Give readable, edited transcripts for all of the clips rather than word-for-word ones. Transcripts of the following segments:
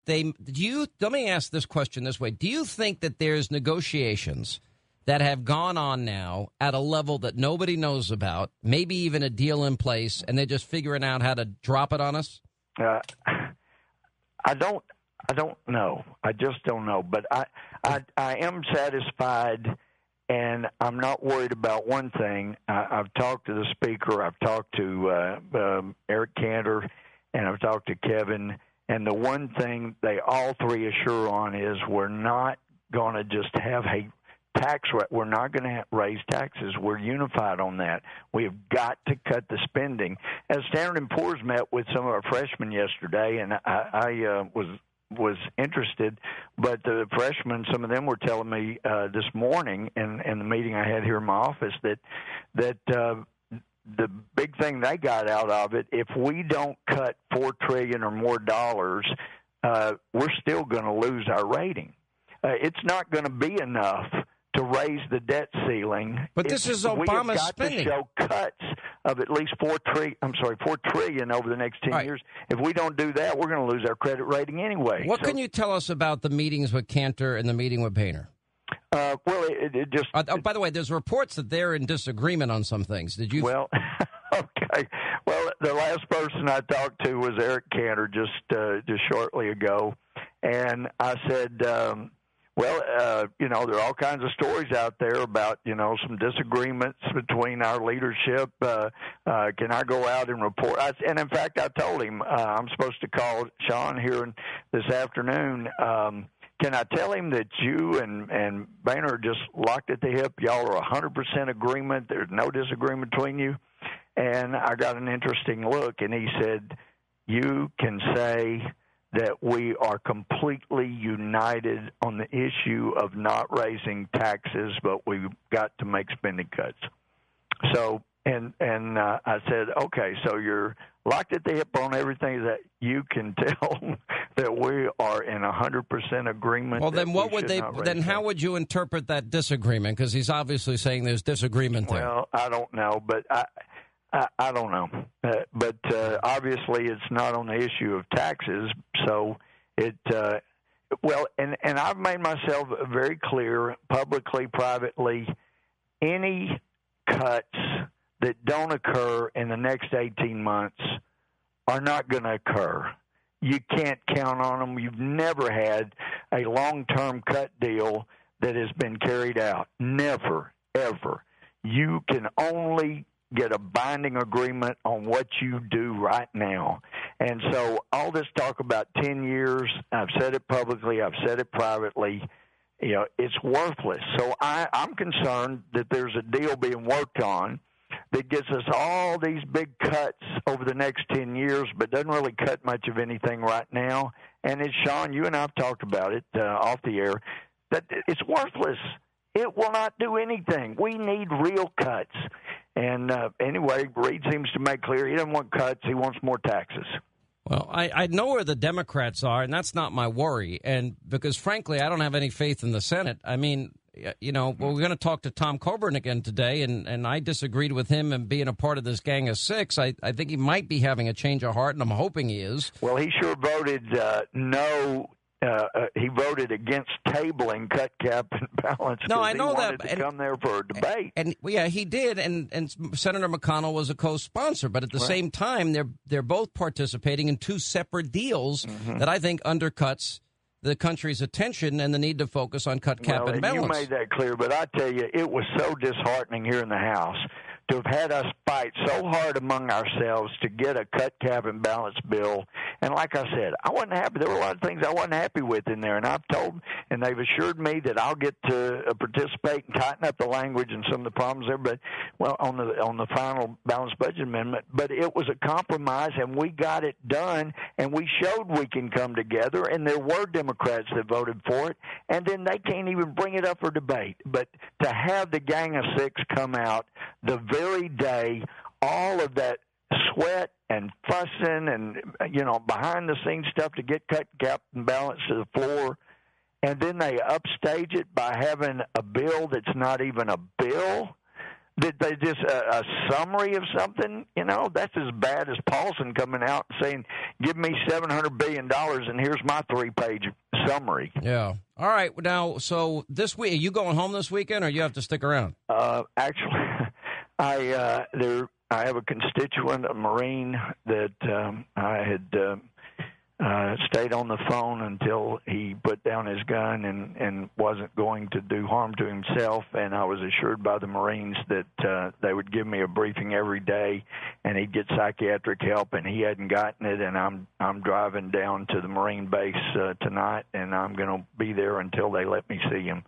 let me ask this question this way. Do you think that there's negotiations that have gone on now at a level that nobody knows about, maybe even a deal in place, and they're just figuring out how to drop it on us? I don't know. I just don't know. But I am satisfied, and I'm not worried about one thing. I've talked to the speaker. I've talked to Eric Cantor, and I've talked to Kevin. And the one thing they all three assure on is we're not going to just have a tax rate. We're not going to raise taxes. We're unified on that. We have got to cut the spending. As Standard & Poor's met with some of our freshmen yesterday, and I was interested, but the freshmen, some of them were telling me this morning in the meeting I had here in my office that the big thing they got out of it, if we don't cut $4 trillion or more dollars, we're still going to lose our rating. It's not going to be enough to raise the debt ceiling. But this is Obama's spending. We have got to show cuts of at least $4 trillion over the next 10 years. If we don't do that, we're going to lose our credit rating anyway. What can you tell us about the meetings with Cantor and the meeting with Boehner? Well, it just... by the way, there's reports that they're in disagreement on some things. Did you... Well, okay. Well, the last person I talked to was Eric Cantor just shortly ago, and I said, there are all kinds of stories out there about, some disagreements between our leadership. Can I go out and report? And in fact, I told him I'm supposed to call Sean here this afternoon. Can I tell him that you and Boehner are just locked at the hip? Y'all are 100% agreement. There's no disagreement between you. And I got an interesting look, and he said, you can say that we are completely united on the issue of not raising taxes, but we've got to make spending cuts. So, and I said, okay, so you're locked at the hip on everything that you can tell that we are in 100% agreement. Well, then what would they? Then how would you interpret that disagreement? Because he's obviously saying there's disagreement there. Well, I don't know, but I don't know. But obviously, it's not on the issue of taxes. So and I've made myself very clear, publicly, privately, any cuts that don't occur in the next 18 months are not going to occur. You can't count on them. You've never had a long-term cut deal that has been carried out. Never, ever. You can only get a binding agreement on what you do right now. And so all this talk about 10 years, I've said it publicly, I've said it privately, it's worthless. So I'm concerned that there's a deal being worked on that gets us all these big cuts over the next 10 years, but doesn't really cut much of anything right now. And as Sean, you and I have talked about it off the air, that it's worthless. It will not do anything. We need real cuts. And anyway, Reid seems to make clear he doesn't want cuts. He wants more taxes. Well, I know where the Democrats are, and that's not my worry. And because, frankly, I don't have any faith in the Senate. I mean, we're going to talk to Tom Coburn again today, and I disagreed with him and being a part of this Gang of Six. I think he might be having a change of heart, and I'm hoping he is. Well, he sure voted no. He voted against tabling cut, cap, and balance. No, I know he that. wanted to come there for a debate. And he did. And Senator McConnell was a co-sponsor. But at the same time, they're both participating in two separate deals that I think undercuts the country's attention and the need to focus on cut, cap, and balance. You made that clear. But I tell you, it was so disheartening here in the House to have had us fight so hard among ourselves to get a cut, cap, and balance bill. And like I said, I wasn't happy. There were a lot of things I wasn't happy with in there. And I've told, and they've assured me that I'll get to participate and tighten up the language and some of the problems there. But, on the final balanced budget amendment. But it was a compromise, and we got it done, and we showed we can come together. And there were Democrats that voted for it. And then they can't even bring it up for debate. But to have the Gang of Six come out the very day all of that sweat and fussing and, behind-the-scenes stuff to get cut, cap, and balance to the floor, and then they upstage it by having a bill that's not even a bill, Did they just a summary of something? That's as bad as Paulson coming out and saying, "Give me $700 billion, and here's my 3-page summary." Yeah. All right. Now, so this week, are you going home this weekend, or you have to stick around? Actually, I have a constituent, a Marine, that I had stayed on the phone until he put down his gun and wasn't going to do harm to himself. And I was assured by the Marines that they would give me a briefing every day, and he'd get psychiatric help. And he hadn't gotten it. And I'm driving down to the Marine base tonight, and I'm going to be there until they let me see him.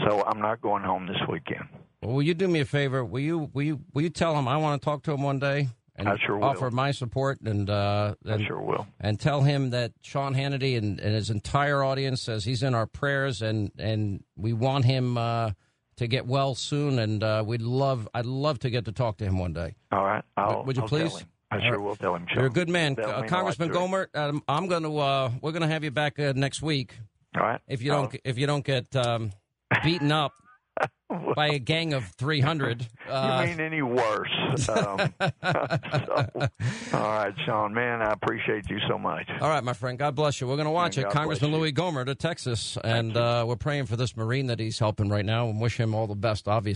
So I'm not going home this weekend. Well, will you do me a favor? Will you tell him I want to talk to him one day? And I sure will. Offer my support, and I sure will. And tell him that Sean Hannity and his entire audience says he's in our prayers, and we want him to get well soon, and I'd love to get to talk to him one day. All right, would you please? Tell him. I sure will tell him. Sean. You're a good man, Congressman Gohmert. We're gonna have you back next week. All right. If you don't get beaten up by a gang of 300. You mean any worse? All right, Sean, man, I appreciate you so much. All right, my friend. God bless you. We're going to watch it. Congressman Louis Gohmert of Texas, and we're praying for this Marine that he's helping right now and wish him all the best, obviously.